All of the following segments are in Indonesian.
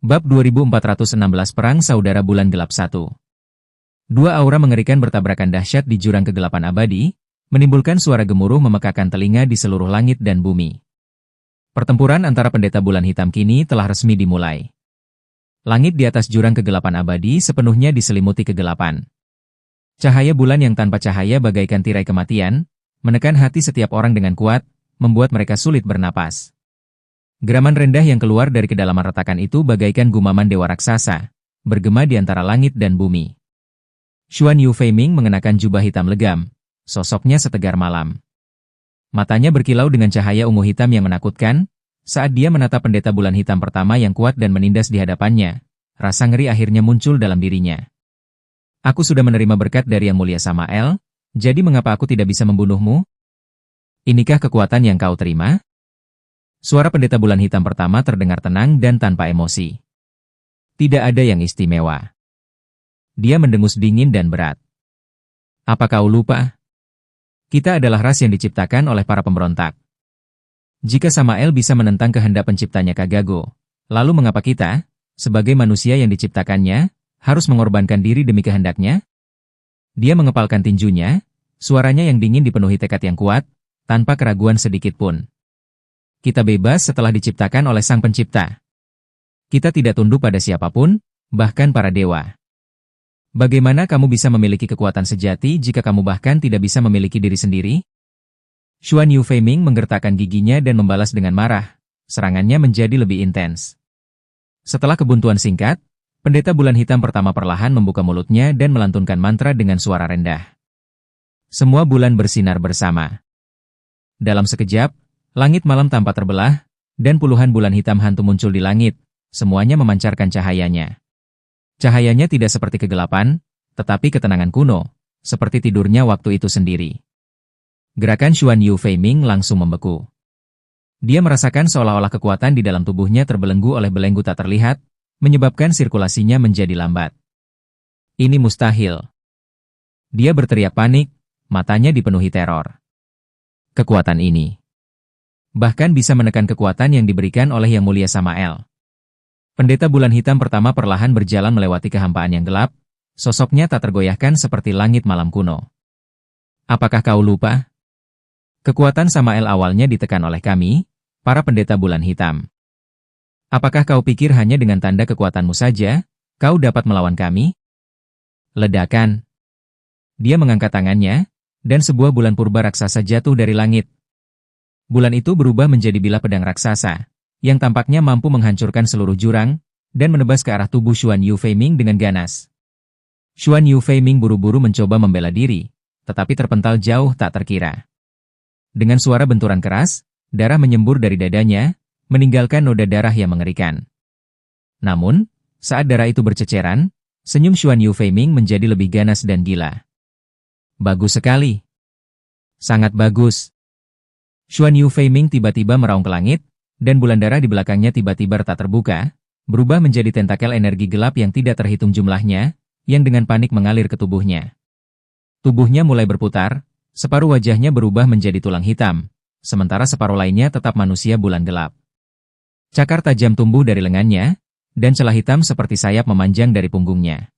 Bab 2416 Perang Saudara Bulan Gelap 1. Dua aura mengerikan bertabrakan dahsyat di jurang kegelapan abadi, menimbulkan suara gemuruh memekakan telinga di seluruh langit dan bumi. Pertempuran antara pendeta bulan hitam kini telah resmi dimulai. Langit di atas jurang kegelapan abadi sepenuhnya diselimuti kegelapan. Cahaya bulan yang tanpa cahaya bagaikan tirai kematian, menekan hati setiap orang dengan kuat, membuat mereka sulit bernapas. Geraman rendah yang keluar dari kedalaman retakan itu bagaikan gumaman dewa raksasa, bergema di antara langit dan bumi. Xuan Yu Feiming mengenakan jubah hitam legam, sosoknya setegar malam. Matanya berkilau dengan cahaya ungu hitam yang menakutkan, saat dia menatap pendeta bulan hitam pertama yang kuat dan menindas di hadapannya, rasa ngeri akhirnya muncul dalam dirinya. Aku sudah menerima berkat dari Yang Mulia Samael, jadi mengapa aku tidak bisa membunuhmu? Inikah kekuatan yang kau terima? Suara pendeta bulan hitam pertama terdengar tenang dan tanpa emosi. Tidak ada yang istimewa. Dia mendengus dingin dan berat. Apa kau lupa? Kita adalah ras yang diciptakan oleh para pemberontak. Jika Samael bisa menentang kehendak penciptanya Kagago, lalu mengapa kita, sebagai manusia yang diciptakannya, harus mengorbankan diri demi kehendaknya? Dia mengepalkan tinjunya, suaranya yang dingin dipenuhi tekad yang kuat, tanpa keraguan sedikit pun. Kita bebas setelah diciptakan oleh Sang Pencipta. Kita tidak tunduk pada siapapun, bahkan para dewa. Bagaimana kamu bisa memiliki kekuatan sejati jika kamu bahkan tidak bisa memiliki diri sendiri? Xuan Yu Feiming menggertakkan giginya dan membalas dengan marah, serangannya menjadi lebih intens. Setelah kebuntuan singkat, pendeta bulan hitam pertama perlahan membuka mulutnya dan melantunkan mantra dengan suara rendah. Semua bulan bersinar bersama. Dalam sekejap, langit malam tampak terbelah, dan puluhan bulan hitam hantu muncul di langit, semuanya memancarkan cahayanya. Cahayanya tidak seperti kegelapan, tetapi ketenangan kuno, seperti tidurnya waktu itu sendiri. Gerakan Xuan Yu Feiming langsung membeku. Dia merasakan seolah-olah kekuatan di dalam tubuhnya terbelenggu oleh belenggu tak terlihat, menyebabkan sirkulasinya menjadi lambat. Ini mustahil. Dia berteriak panik, matanya dipenuhi teror. Kekuatan ini bahkan bisa menekan kekuatan yang diberikan oleh Yang Mulia Samael. Pendeta bulan hitam pertama perlahan berjalan melewati kehampaan yang gelap, sosoknya tak tergoyahkan seperti langit malam kuno. Apakah kau lupa? Kekuatan Samael awalnya ditekan oleh kami, para pendeta bulan hitam. Apakah kau pikir hanya dengan tanda kekuatanmu saja, kau dapat melawan kami? Ledakan. Dia mengangkat tangannya, dan sebuah bulan purba raksasa jatuh dari langit. Bulan itu berubah menjadi bilah pedang raksasa, yang tampaknya mampu menghancurkan seluruh jurang, dan menebas ke arah tubuh Xuan Yu Feiming dengan ganas. Xuan Yu Feiming buru-buru mencoba membela diri, tetapi terpental jauh tak terkira. Dengan suara benturan keras, darah menyembur dari dadanya, meninggalkan noda darah yang mengerikan. Namun, saat darah itu berceceran, senyum Xuan Yu Feiming menjadi lebih ganas dan gila. Bagus sekali. Sangat bagus. Xuan Yu Feiming tiba-tiba meraung ke langit, dan bulan darah di belakangnya tiba-tiba tak terbuka, berubah menjadi tentakel energi gelap yang tidak terhitung jumlahnya, yang dengan panik mengalir ke tubuhnya. Tubuhnya mulai berputar, separuh wajahnya berubah menjadi tulang hitam, sementara separuh lainnya tetap manusia bulan gelap. Cakar tajam tumbuh dari lengannya, dan celah hitam seperti sayap memanjang dari punggungnya.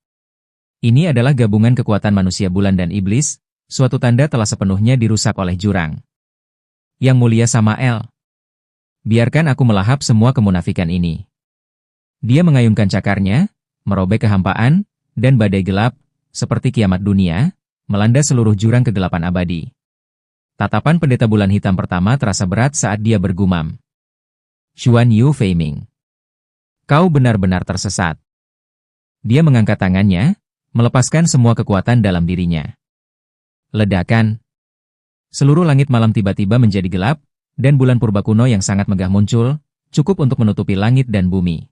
Ini adalah gabungan kekuatan manusia bulan dan iblis, suatu tanda telah sepenuhnya dirusak oleh jurang. Yang Mulia Samael, biarkan aku melahap semua kemunafikan ini. Dia mengayunkan cakarnya, merobek kehampaan, dan badai gelap, seperti kiamat dunia, melanda seluruh jurang kegelapan abadi. Tatapan pendeta bulan hitam pertama terasa berat saat dia bergumam. Xuan Yu Feiming, kau benar-benar tersesat. Dia mengangkat tangannya, melepaskan semua kekuatan dalam dirinya. Ledakan. Seluruh langit malam tiba-tiba menjadi gelap, dan bulan purba kuno yang sangat megah muncul, cukup untuk menutupi langit dan bumi.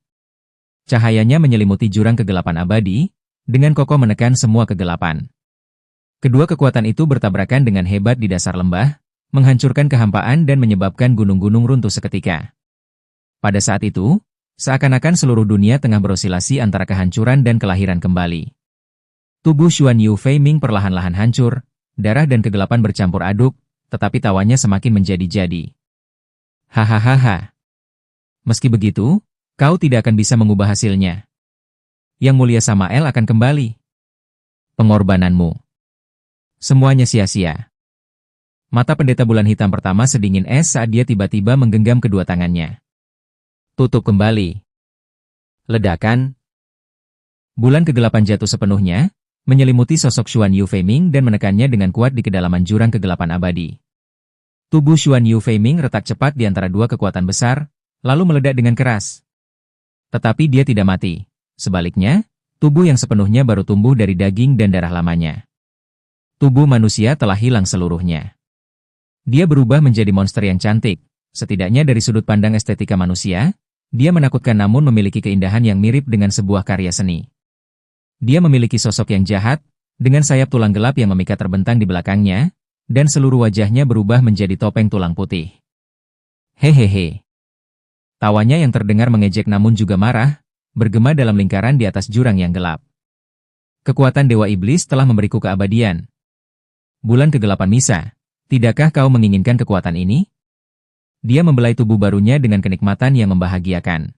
Cahayanya menyelimuti jurang kegelapan abadi, dengan kokoh menekan semua kegelapan. Kedua kekuatan itu bertabrakan dengan hebat di dasar lembah, menghancurkan kehampaan dan menyebabkan gunung-gunung runtuh seketika. Pada saat itu, seakan-akan seluruh dunia tengah berosilasi antara kehancuran dan kelahiran kembali. Tubuh Xuan Yu Feiming perlahan-lahan hancur, darah dan kegelapan bercampur aduk, tetapi tawanya semakin menjadi-jadi. Hahaha. Meski begitu, Kau tidak akan bisa mengubah hasilnya. Yang mulia Samael akan kembali. Pengorbananmu. Semuanya sia-sia. Mata pendeta bulan hitam pertama sedingin es saat dia tiba-tiba menggenggam kedua tangannya. Tutup kembali. Ledakan. Bulan kegelapan jatuh sepenuhnya, menyelimuti sosok Xuan Yu Feiming dan menekannya dengan kuat di kedalaman jurang kegelapan abadi. Tubuh Xuan Yu Feiming retak cepat di antara dua kekuatan besar, lalu meledak dengan keras. Tetapi dia tidak mati. Sebaliknya, tubuh yang sepenuhnya baru tumbuh dari daging dan darah lamanya. Tubuh manusia telah hilang seluruhnya. Dia berubah menjadi monster yang cantik. Setidaknya dari sudut pandang estetika manusia, dia menakutkan namun memiliki keindahan yang mirip dengan sebuah karya seni. Dia memiliki sosok yang jahat, dengan sayap tulang gelap yang memikat terbentang di belakangnya, dan seluruh wajahnya berubah menjadi topeng tulang putih. Hehehe. Tawanya yang terdengar mengejek namun juga marah, bergema dalam lingkaran di atas jurang yang gelap. Kekuatan Dewa Iblis telah memberiku keabadian. Bulan kegelapan Misa. Tidakkah kau menginginkan kekuatan ini? Dia membelai tubuh barunya dengan kenikmatan yang membahagiakan.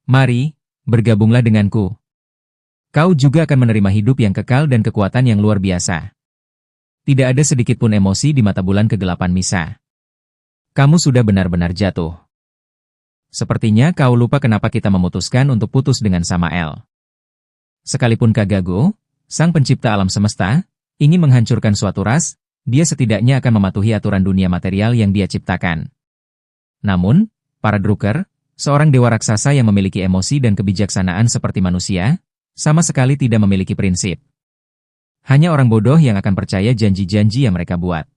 Mari, bergabunglah denganku. Kau juga akan menerima hidup yang kekal dan kekuatan yang luar biasa. Tidak ada sedikit pun emosi di mata bulan kegelapan Misa. Kamu sudah benar-benar jatuh. Sepertinya kau lupa kenapa kita memutuskan untuk putus dengan Samael. Sekalipun Kagago, sang pencipta alam semesta, ingin menghancurkan suatu ras, dia setidaknya akan mematuhi aturan dunia material yang dia ciptakan. Namun, para Drucker, seorang dewa raksasa yang memiliki emosi dan kebijaksanaan seperti manusia, sama sekali tidak memiliki prinsip. Hanya orang bodoh yang akan percaya janji-janji yang mereka buat.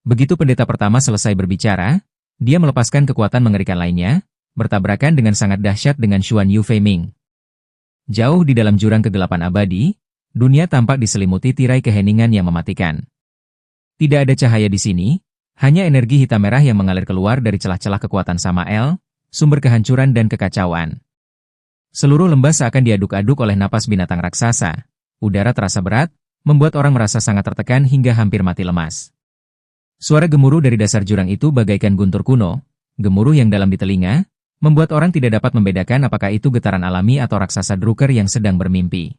Begitu pendeta pertama selesai berbicara, dia melepaskan kekuatan mengerikan lainnya, bertabrakan dengan sangat dahsyat dengan Xuan Yu Feiming. Jauh di dalam jurang kegelapan abadi, dunia tampak diselimuti tirai keheningan yang mematikan. Tidak ada cahaya di sini, hanya energi hitam merah yang mengalir keluar dari celah-celah kekuatan Samael, sumber kehancuran dan kekacauan. Seluruh lembah seakan diaduk-aduk oleh napas binatang raksasa. Udara terasa berat, membuat orang merasa sangat tertekan hingga hampir mati lemas. Suara gemuruh dari dasar jurang itu bagaikan guntur kuno, gemuruh yang dalam di telinga, membuat orang tidak dapat membedakan apakah itu getaran alami atau raksasa Drucker yang sedang bermimpi.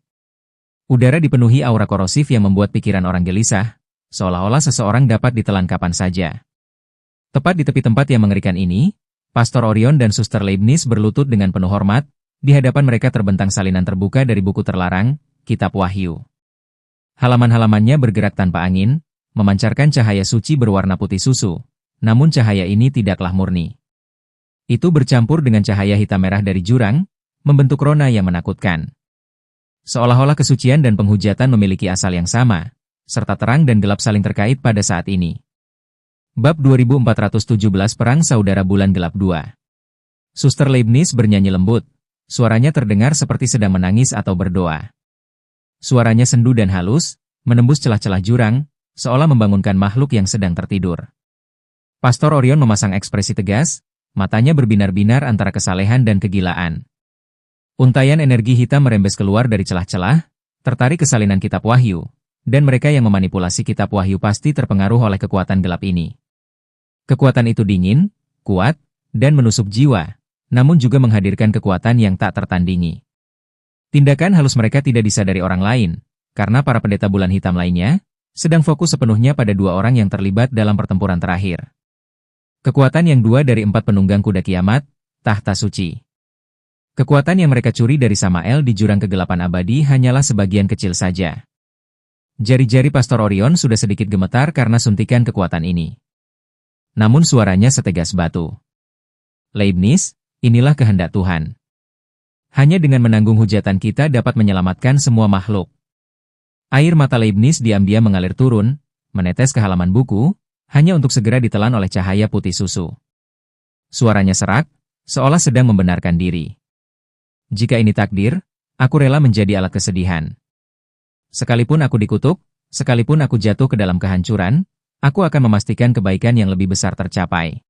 Udara dipenuhi aura korosif yang membuat pikiran orang gelisah, seolah-olah seseorang dapat ditelan kapan saja. Tepat di tepi tempat yang mengerikan ini, Pastor Orion dan Suster Leibniz berlutut dengan penuh hormat, di hadapan mereka terbentang salinan terbuka dari buku terlarang, Kitab Wahyu. Halaman-halamannya bergerak tanpa angin, memancarkan cahaya suci berwarna putih susu, namun cahaya ini tidaklah murni. Itu bercampur dengan cahaya hitam merah dari jurang, membentuk rona yang menakutkan. Seolah-olah kesucian dan penghujatan memiliki asal yang sama, serta terang dan gelap saling terkait pada saat ini. Bab 2417 Perang Saudara Bulan Gelap 2. Suster Leibniz bernyanyi lembut, suaranya terdengar seperti sedang menangis atau berdoa. Suaranya sendu dan halus, menembus celah-celah jurang, seolah membangunkan makhluk yang sedang tertidur. Pastor Orion memasang ekspresi tegas, matanya berbinar-binar antara kesalehan dan kegilaan. Untaian energi hitam merembes keluar dari celah-celah, tertarik ke salinan Kitab Wahyu. Dan mereka yang memanipulasi Kitab Wahyu pasti terpengaruh oleh kekuatan gelap ini. Kekuatan itu dingin, kuat, dan menusuk jiwa, namun juga menghadirkan kekuatan yang tak tertandingi. Tindakan halus mereka tidak disadari orang lain, karena para pendeta bulan hitam lainnya sedang fokus sepenuhnya pada dua orang yang terlibat dalam pertempuran terakhir. Kekuatan yang dua dari empat penunggang kuda kiamat, tahta suci. Kekuatan yang mereka curi dari Samael di jurang kegelapan abadi hanyalah sebagian kecil saja. Jari-jari Pastor Orion sudah sedikit gemetar karena suntikan kekuatan ini. Namun suaranya setegas batu. Leibniz, inilah kehendak Tuhan. Hanya dengan menanggung hujatan kita dapat menyelamatkan semua makhluk. Air mata Leibniz diam-diam mengalir turun, menetes ke halaman buku, hanya untuk segera ditelan oleh cahaya putih susu. Suaranya serak, seolah sedang membenarkan diri. Jika ini takdir, aku rela menjadi alat kesedihan. Sekalipun aku dikutuk, sekalipun aku jatuh ke dalam kehancuran, aku akan memastikan kebaikan yang lebih besar tercapai.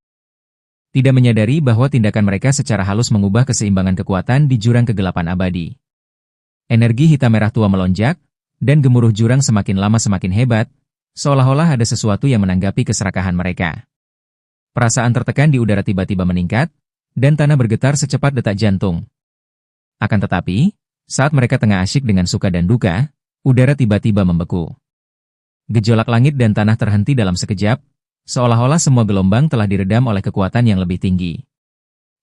Tidak menyadari bahwa tindakan mereka secara halus mengubah keseimbangan kekuatan di jurang kegelapan abadi. Energi hitam merah tua melonjak, dan gemuruh jurang semakin lama semakin hebat, seolah-olah ada sesuatu yang menanggapi keserakahan mereka. Perasaan tertekan di udara tiba-tiba meningkat, dan tanah bergetar secepat detak jantung. Akan tetapi, saat mereka tengah asyik dengan suka dan duka, udara tiba-tiba membeku. Gejolak langit dan tanah terhenti dalam sekejap, seolah-olah semua gelombang telah diredam oleh kekuatan yang lebih tinggi.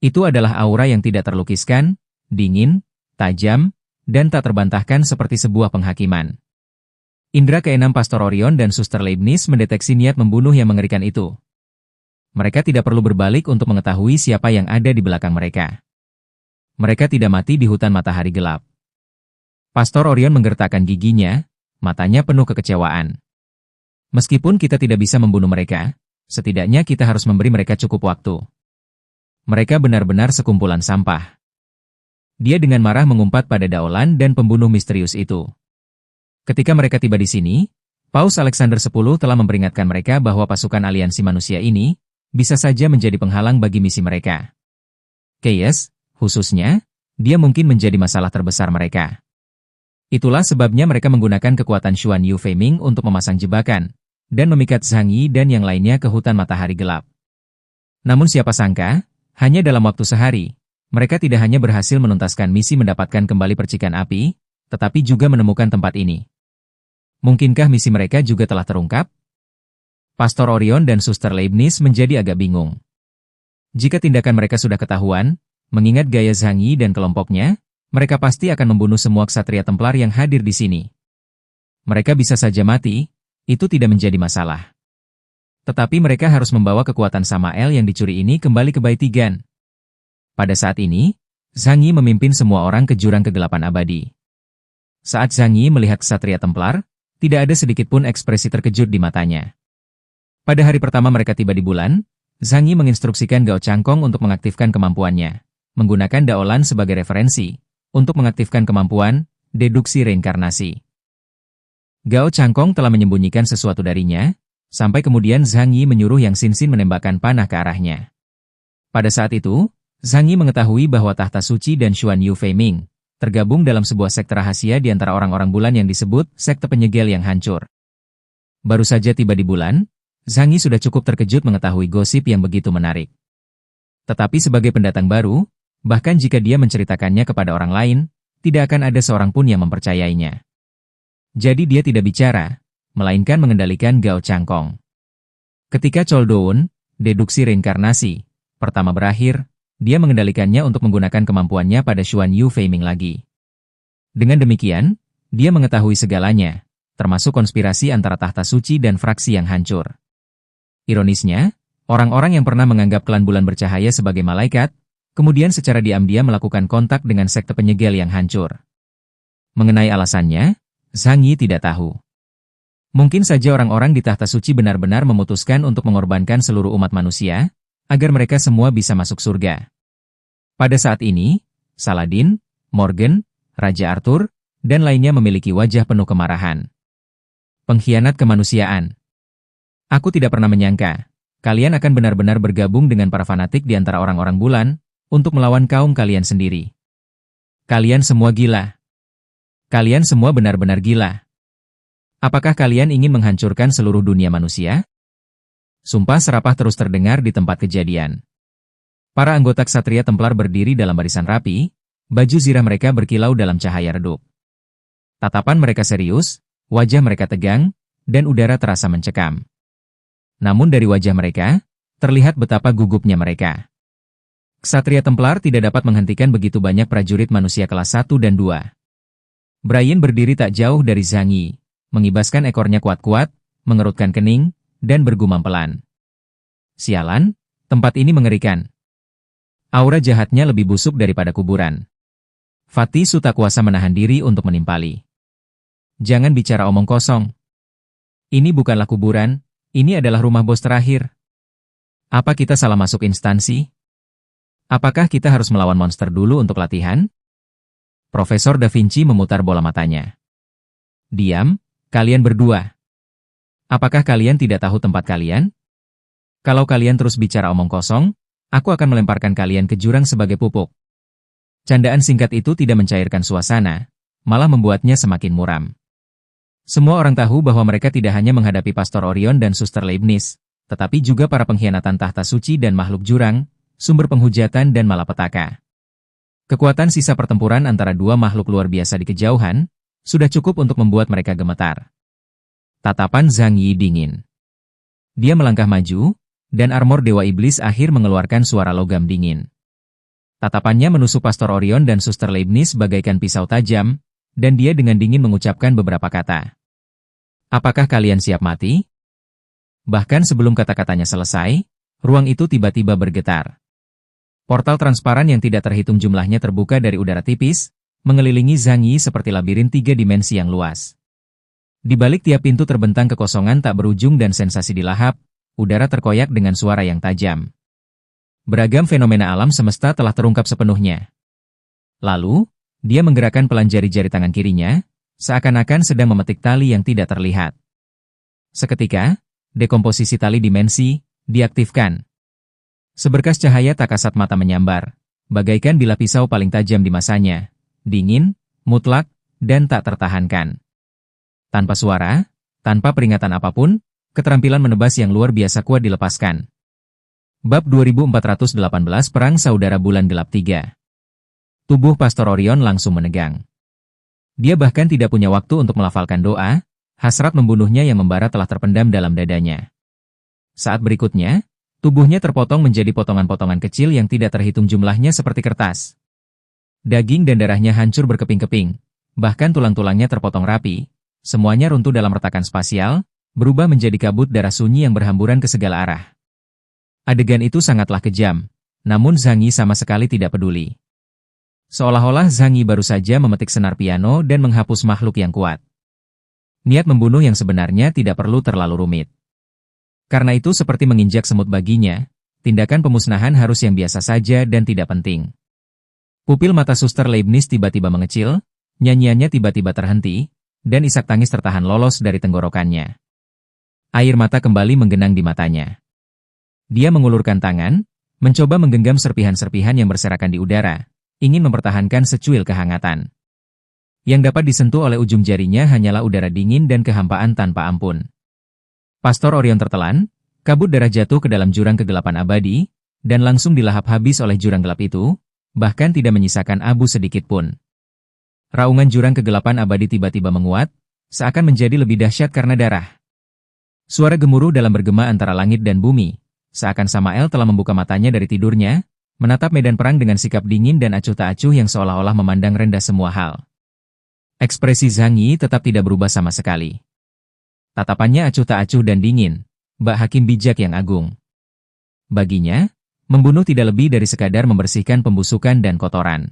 Itu adalah aura yang tidak terlukiskan, dingin, tajam, dan tak terbantahkan seperti sebuah penghakiman. Indra keenam Pastor Orion dan Suster Leibniz mendeteksi niat membunuh yang mengerikan itu. Mereka tidak perlu berbalik untuk mengetahui siapa yang ada di belakang mereka. Mereka tidak mati di hutan matahari gelap. Pastor Orion menggertakkan giginya, matanya penuh kekecewaan. Meskipun kita tidak bisa membunuh mereka, setidaknya kita harus memberi mereka cukup waktu. Mereka benar-benar sekumpulan sampah. Dia dengan marah mengumpat pada Daolan dan pembunuh misterius itu. Ketika mereka tiba di sini, Paus Alexander X telah memperingatkan mereka bahwa pasukan aliansi manusia ini bisa saja menjadi penghalang bagi misi mereka. Chaos, khususnya, dia mungkin menjadi masalah terbesar mereka. Itulah sebabnya mereka menggunakan kekuatan Xuan Yu Feiming untuk memasang jebakan, dan memikat Zhang Yi dan yang lainnya ke hutan matahari gelap. Namun siapa sangka, hanya dalam waktu sehari, mereka tidak hanya berhasil menuntaskan misi mendapatkan kembali percikan api, tetapi juga menemukan tempat ini. Mungkinkah misi mereka juga telah terungkap? Pastor Orion dan Suster Leibniz menjadi agak bingung. Jika tindakan mereka sudah ketahuan, mengingat gaya Zhang Yi dan kelompoknya, mereka pasti akan membunuh semua ksatria Templar yang hadir di sini. Mereka bisa saja mati, itu tidak menjadi masalah. Tetapi mereka harus membawa kekuatan Samael yang dicuri ini kembali ke Baitigan. Pada saat ini, Zhang Yi memimpin semua orang ke jurang kegelapan abadi. Saat Zhang Yi melihat ksatria Templar, tidak ada sedikit pun ekspresi terkejut di matanya. Pada hari pertama mereka tiba di bulan, Zhang Yi menginstruksikan Gao Changkong untuk mengaktifkan kemampuannya, menggunakan Daolan sebagai referensi, untuk mengaktifkan kemampuan deduksi reinkarnasi. Gao Changkong telah menyembunyikan sesuatu darinya, sampai kemudian Zhang Yi menyuruh Yang Xinxin menembakkan panah ke arahnya. Pada saat itu, Zhang Yi mengetahui bahwa tahta suci dan Xuan Yu Feiming tergabung dalam sebuah sekte rahasia di antara orang-orang bulan yang disebut sekte penyegel yang hancur. Baru saja tiba di bulan, Zhang Yi sudah cukup terkejut mengetahui gosip yang begitu menarik. Tetapi sebagai pendatang baru, bahkan jika dia menceritakannya kepada orang lain, tidak akan ada seorang pun yang mempercayainya. Jadi dia tidak bicara, melainkan mengendalikan Gao Changkong. Ketika Choldoun, deduksi reinkarnasi, pertama berakhir, dia mengendalikannya untuk menggunakan kemampuannya pada Xuan Yu Feiming lagi. Dengan demikian, dia mengetahui segalanya, termasuk konspirasi antara tahta suci dan fraksi yang hancur. Ironisnya, orang-orang yang pernah menganggap klan bulan bercahaya sebagai malaikat, kemudian secara diam-diam melakukan kontak dengan sekte penyegel yang hancur. Mengenai alasannya, Zhang Yi tidak tahu. Mungkin saja orang-orang di tahta suci benar-benar memutuskan untuk mengorbankan seluruh umat manusia, agar mereka semua bisa masuk surga. Pada saat ini, Saladin, Morgan, Raja Arthur, dan lainnya memiliki wajah penuh kemarahan. Pengkhianat kemanusiaan. Aku tidak pernah menyangka, kalian akan benar-benar bergabung dengan para fanatik di antara orang-orang bulan, untuk melawan kaum kalian sendiri. Kalian semua gila. Kalian semua benar-benar gila. Apakah kalian ingin menghancurkan seluruh dunia manusia? Sumpah serapah terus terdengar di tempat kejadian. Para anggota Ksatria Templar berdiri dalam barisan rapi, baju zirah mereka berkilau dalam cahaya redup. Tatapan mereka serius, wajah mereka tegang, dan udara terasa mencekam. Namun dari wajah mereka, terlihat betapa gugupnya mereka. Ksatria Templar tidak dapat menghentikan begitu banyak prajurit manusia kelas 1 dan 2. Brian berdiri tak jauh dari Zhang Yi, mengibaskan ekornya kuat-kuat, mengerutkan kening, dan bergumam pelan. Sialan, tempat ini mengerikan. Aura jahatnya lebih busuk daripada kuburan. Fatih Su tak kuasa menahan diri untuk menimpali. Jangan bicara omong kosong. Ini bukanlah kuburan, ini adalah rumah bos terakhir. Apa kita salah masuk instansi? Apakah kita harus melawan monster dulu untuk latihan? Profesor Da Vinci memutar bola matanya. Diam, kalian berdua. Apakah kalian tidak tahu tempat kalian? Kalau kalian terus bicara omong kosong, aku akan melemparkan kalian ke jurang sebagai pupuk. Candaan singkat itu tidak mencairkan suasana, malah membuatnya semakin muram. Semua orang tahu bahwa mereka tidak hanya menghadapi Pastor Orion dan Suster Leibniz, tetapi juga para pengkhianatan tahta suci dan makhluk jurang, sumber penghujatan dan malapetaka. Kekuatan sisa pertempuran antara dua makhluk luar biasa di kejauhan, sudah cukup untuk membuat mereka gemetar. Tatapan Zhang Yi dingin. Dia melangkah maju, dan armor Dewa Iblis akhir mengeluarkan suara logam dingin. Tatapannya menusuk Pastor Orion dan Suster Leibniz bagaikan pisau tajam, dan dia dengan dingin mengucapkan beberapa kata. Apakah kalian siap mati? Bahkan sebelum kata-katanya selesai, ruang itu tiba-tiba bergetar. Portal transparan yang tidak terhitung jumlahnya terbuka dari udara tipis, mengelilingi Zhang Yi seperti labirin 3 dimensi yang luas. Di balik tiap pintu terbentang kekosongan tak berujung dan sensasi dilahap, udara terkoyak dengan suara yang tajam. Beragam fenomena alam semesta telah terungkap sepenuhnya. Lalu, dia menggerakkan pelan jari-jari tangan kirinya, seakan-akan sedang memetik tali yang tidak terlihat. Seketika, dekomposisi tali dimensi diaktifkan. Seberkas cahaya tak kasat mata menyambar, bagaikan bilah pisau paling tajam di masanya, dingin, mutlak, dan tak tertahankan. Tanpa suara, tanpa peringatan apapun, keterampilan menebas yang luar biasa kuat dilepaskan. Bab 2418 Perang Saudara Bulan Gelap 3. Tubuh Pastor Orion langsung menegang. Dia bahkan tidak punya waktu untuk melafalkan doa, hasrat membunuhnya yang membara telah terpendam dalam dadanya. Saat berikutnya, tubuhnya terpotong menjadi potongan-potongan kecil yang tidak terhitung jumlahnya seperti kertas. Daging dan darahnya hancur berkeping-keping, bahkan tulang-tulangnya terpotong rapi, semuanya runtuh dalam retakan spasial, berubah menjadi kabut darah sunyi yang berhamburan ke segala arah. Adegan itu sangatlah kejam, namun Zhang Yi sama sekali tidak peduli. Seolah-olah Zhang Yi baru saja memetik senar piano dan menghapus makhluk yang kuat. Niat membunuh yang sebenarnya tidak perlu terlalu rumit. Karena itu seperti menginjak semut baginya, tindakan pemusnahan harus yang biasa saja dan tidak penting. Pupil mata Suster Leibniz tiba-tiba mengecil, nyanyiannya tiba-tiba terhenti, dan isak tangis tertahan lolos dari tenggorokannya. Air mata kembali menggenang di matanya. Dia mengulurkan tangan, mencoba menggenggam serpihan-serpihan yang berserakan di udara, ingin mempertahankan secuil kehangatan. Yang dapat disentuh oleh ujung jarinya hanyalah udara dingin dan kehampaan tanpa ampun. Pastor Orion tertelan, kabut darah jatuh ke dalam jurang kegelapan abadi, dan langsung dilahap habis oleh jurang gelap itu, bahkan tidak menyisakan abu sedikit pun. Raungan jurang kegelapan abadi tiba-tiba menguat, seakan menjadi lebih dahsyat karena darah. Suara gemuruh dalam bergema antara langit dan bumi, seakan Samael telah membuka matanya dari tidurnya, menatap medan perang dengan sikap dingin dan acuh tak acuh yang seolah-olah memandang rendah semua hal. Ekspresi Zhang Yi tetap tidak berubah sama sekali. Tatapannya acuh tak acuh dan dingin, bak hakim bijak yang agung. Baginya, membunuh tidak lebih dari sekadar membersihkan pembusukan dan kotoran.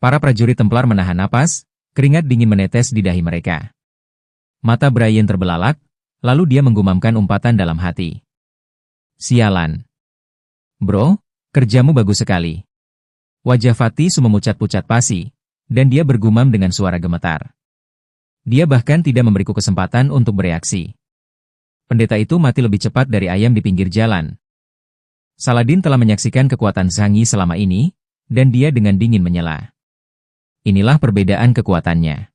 Para prajurit Templar menahan napas, keringat dingin menetes di dahi mereka. Mata Brian terbelalak, lalu dia menggumamkan umpatan dalam hati. Sialan. Bro, kerjamu bagus sekali. Wajah Fatisu memucat-pucat pasi, dan dia bergumam dengan suara gemetar. Dia bahkan tidak memberiku kesempatan untuk bereaksi. Pendeta itu mati lebih cepat dari ayam di pinggir jalan. Saladin telah menyaksikan kekuatan Zhang Yi selama ini, dan dia dengan dingin menyela. Inilah perbedaan kekuatannya.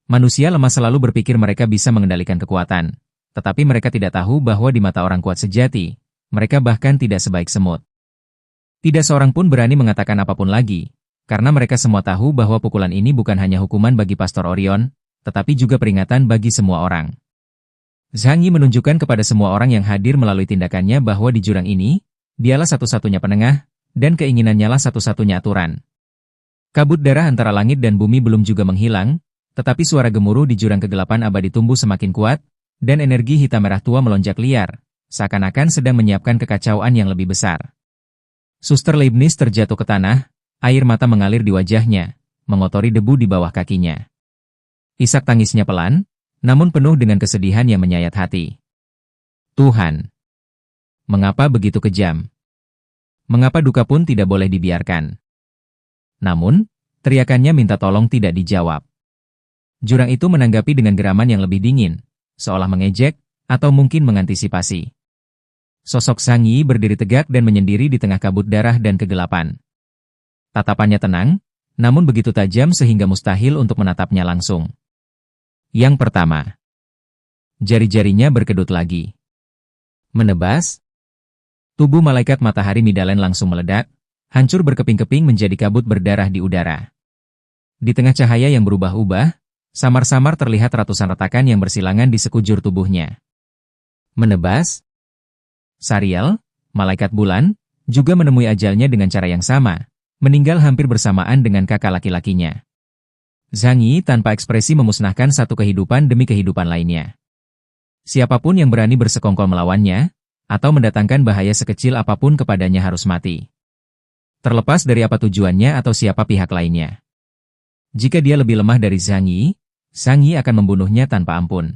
Manusia lemah selalu berpikir mereka bisa mengendalikan kekuatan, tetapi mereka tidak tahu bahwa di mata orang kuat sejati, mereka bahkan tidak sebaik semut. Tidak seorang pun berani mengatakan apapun lagi, karena mereka semua tahu bahwa pukulan ini bukan hanya hukuman bagi Pastor Orion, tetapi juga peringatan bagi semua orang. Zhang Yi menunjukkan kepada semua orang yang hadir melalui tindakannya bahwa di jurang ini, dialah satu-satunya penengah, dan keinginannya lah satu-satunya aturan. Kabut darah antara langit dan bumi belum juga menghilang, tetapi suara gemuruh di jurang kegelapan abadi tumbuh semakin kuat, dan energi hitam merah tua melonjak liar, seakan-akan sedang menyiapkan kekacauan yang lebih besar. Suster Leibniz terjatuh ke tanah, air mata mengalir di wajahnya, mengotori debu di bawah kakinya. Isak tangisnya pelan, namun penuh dengan kesedihan yang menyayat hati. Tuhan, mengapa begitu kejam? Mengapa duka pun tidak boleh dibiarkan? Namun, teriakannya minta tolong tidak dijawab. Jurang itu menanggapi dengan geraman yang lebih dingin, seolah mengejek, atau mungkin mengantisipasi. Sosok Zhang Yi berdiri tegak dan menyendiri di tengah kabut darah dan kegelapan. Tatapannya tenang, namun begitu tajam sehingga mustahil untuk menatapnya langsung. Yang pertama, jari-jarinya berkedut lagi. Menebas? Tubuh malaikat matahari Midalen langsung meledak, hancur berkeping-keping menjadi kabut berdarah di udara. Di tengah cahaya yang berubah-ubah, samar-samar terlihat ratusan retakan yang bersilangan di sekujur tubuhnya. Menebas, Sariel, malaikat bulan, juga menemui ajalnya dengan cara yang sama, meninggal hampir bersamaan dengan kakak laki-lakinya. Zhang Yi tanpa ekspresi memusnahkan satu kehidupan demi kehidupan lainnya. Siapapun yang berani bersekongkol melawannya, atau mendatangkan bahaya sekecil apapun kepadanya harus mati. Terlepas dari apa tujuannya atau siapa pihak lainnya. Jika dia lebih lemah dari Zhang Yi akan membunuhnya tanpa ampun.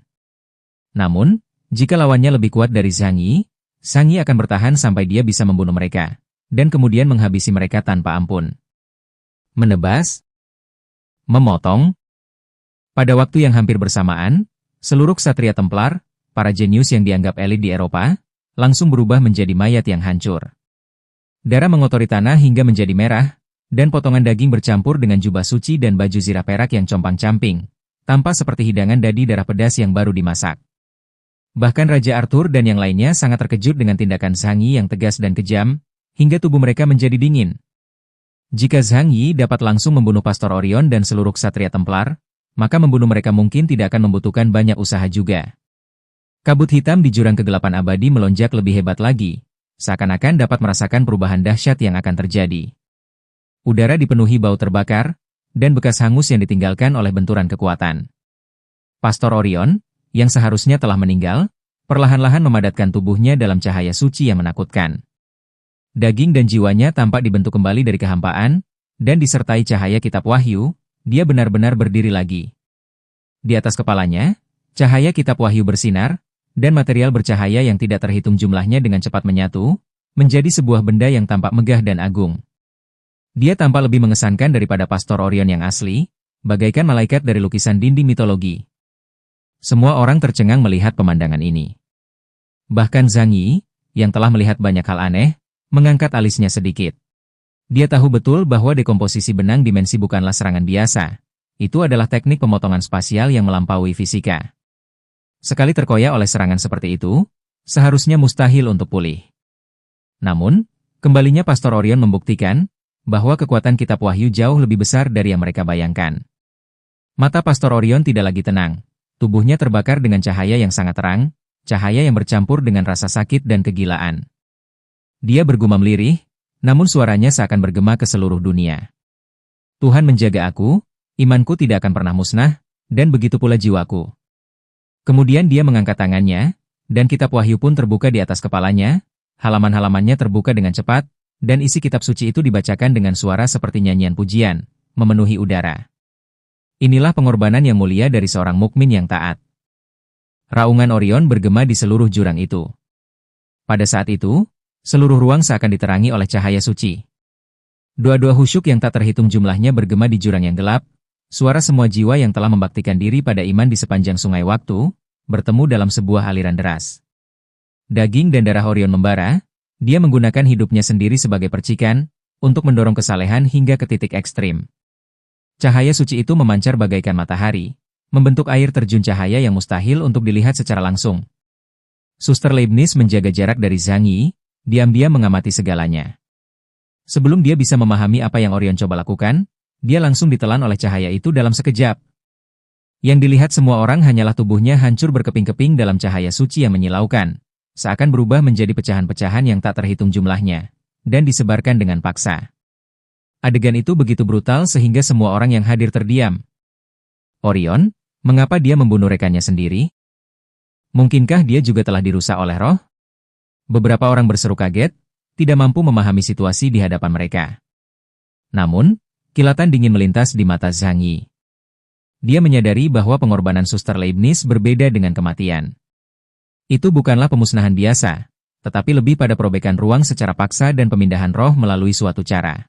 Namun, jika lawannya lebih kuat dari Zhang Yi akan bertahan sampai dia bisa membunuh mereka, dan kemudian menghabisi mereka tanpa ampun. Menebas, memotong. Pada waktu yang hampir bersamaan, seluruh ksatria Templar, para jenius yang dianggap elit di Eropa, langsung berubah menjadi mayat yang hancur. Darah mengotori tanah hingga menjadi merah, dan potongan daging bercampur dengan jubah suci dan baju zirah perak yang compang-camping, tampak seperti hidangan dadi darah pedas yang baru dimasak. Bahkan Raja Arthur dan yang lainnya sangat terkejut dengan tindakan Zhang Yi yang tegas dan kejam, hingga tubuh mereka menjadi dingin. Jika Zhang Yi dapat langsung membunuh Pastor Orion dan seluruh ksatria Templar, maka membunuh mereka mungkin tidak akan membutuhkan banyak usaha juga. Kabut hitam di jurang kegelapan abadi melonjak lebih hebat lagi, seakan-akan dapat merasakan perubahan dahsyat yang akan terjadi. Udara dipenuhi bau terbakar, dan bekas hangus yang ditinggalkan oleh benturan kekuatan. Pastor Orion, yang seharusnya telah meninggal, perlahan-lahan memadatkan tubuhnya dalam cahaya suci yang menakutkan. Daging dan jiwanya tampak dibentuk kembali dari kehampaan, dan disertai cahaya kitab wahyu, dia benar-benar berdiri lagi. Di atas kepalanya, cahaya kitab wahyu bersinar, dan material bercahaya yang tidak terhitung jumlahnya dengan cepat menyatu, menjadi sebuah benda yang tampak megah dan agung. Dia tampak lebih mengesankan daripada Pastor Orion yang asli, bagaikan malaikat dari lukisan dinding mitologi. Semua orang tercengang melihat pemandangan ini. Bahkan Zhang Yi, yang telah melihat banyak hal aneh, mengangkat alisnya sedikit. Dia tahu betul bahwa dekomposisi benang dimensi bukanlah serangan biasa. Itu adalah teknik pemotongan spasial yang melampaui fisika. Sekali terkoyak oleh serangan seperti itu, seharusnya mustahil untuk pulih. Namun, kembalinya Pastor Orion membuktikan bahwa kekuatan kitab wahyu jauh lebih besar dari yang mereka bayangkan. Mata Pastor Orion tidak lagi tenang. Tubuhnya terbakar dengan cahaya yang sangat terang, cahaya yang bercampur dengan rasa sakit dan kegilaan. Dia bergumam lirih, namun suaranya seakan bergema ke seluruh dunia. Tuhan menjaga aku, imanku tidak akan pernah musnah, dan begitu pula jiwaku. Kemudian dia mengangkat tangannya, dan kitab wahyu pun terbuka di atas kepalanya, halaman-halamannya terbuka dengan cepat, dan isi kitab suci itu dibacakan dengan suara seperti nyanyian pujian, memenuhi udara. Inilah pengorbanan yang mulia dari seorang mukmin yang taat. Raungan Orion bergema di seluruh jurang itu. Pada saat itu, seluruh ruang seakan diterangi oleh cahaya suci. Doa-doa khusyuk yang tak terhitung jumlahnya bergema di jurang yang gelap, suara semua jiwa yang telah membaktikan diri pada iman di sepanjang sungai waktu, bertemu dalam sebuah aliran deras. Daging dan darah Orion membara, dia menggunakan hidupnya sendiri sebagai percikan, untuk mendorong kesalehan hingga ke titik ekstrim. Cahaya suci itu memancar bagaikan matahari, membentuk air terjun cahaya yang mustahil untuk dilihat secara langsung. Suster Leibniz menjaga jarak dari Zhang Yi, diam-diam mengamati segalanya. Sebelum dia bisa memahami apa yang Orion coba lakukan, dia langsung ditelan oleh cahaya itu dalam sekejap. Yang dilihat semua orang hanyalah tubuhnya hancur berkeping-keping dalam cahaya suci yang menyilaukan, seakan berubah menjadi pecahan-pecahan yang tak terhitung jumlahnya, dan disebarkan dengan paksa. Adegan itu begitu brutal sehingga semua orang yang hadir terdiam. Orion, mengapa dia membunuh rekannya sendiri? Mungkinkah dia juga telah dirusak oleh roh? Beberapa orang berseru kaget, tidak mampu memahami situasi di hadapan mereka. Namun, kilatan dingin melintas di mata Zhang Yi. Dia menyadari bahwa pengorbanan Suster Leibniz berbeda dengan kematian. Itu bukanlah pemusnahan biasa, tetapi lebih pada perobekan ruang secara paksa dan pemindahan roh melalui suatu cara.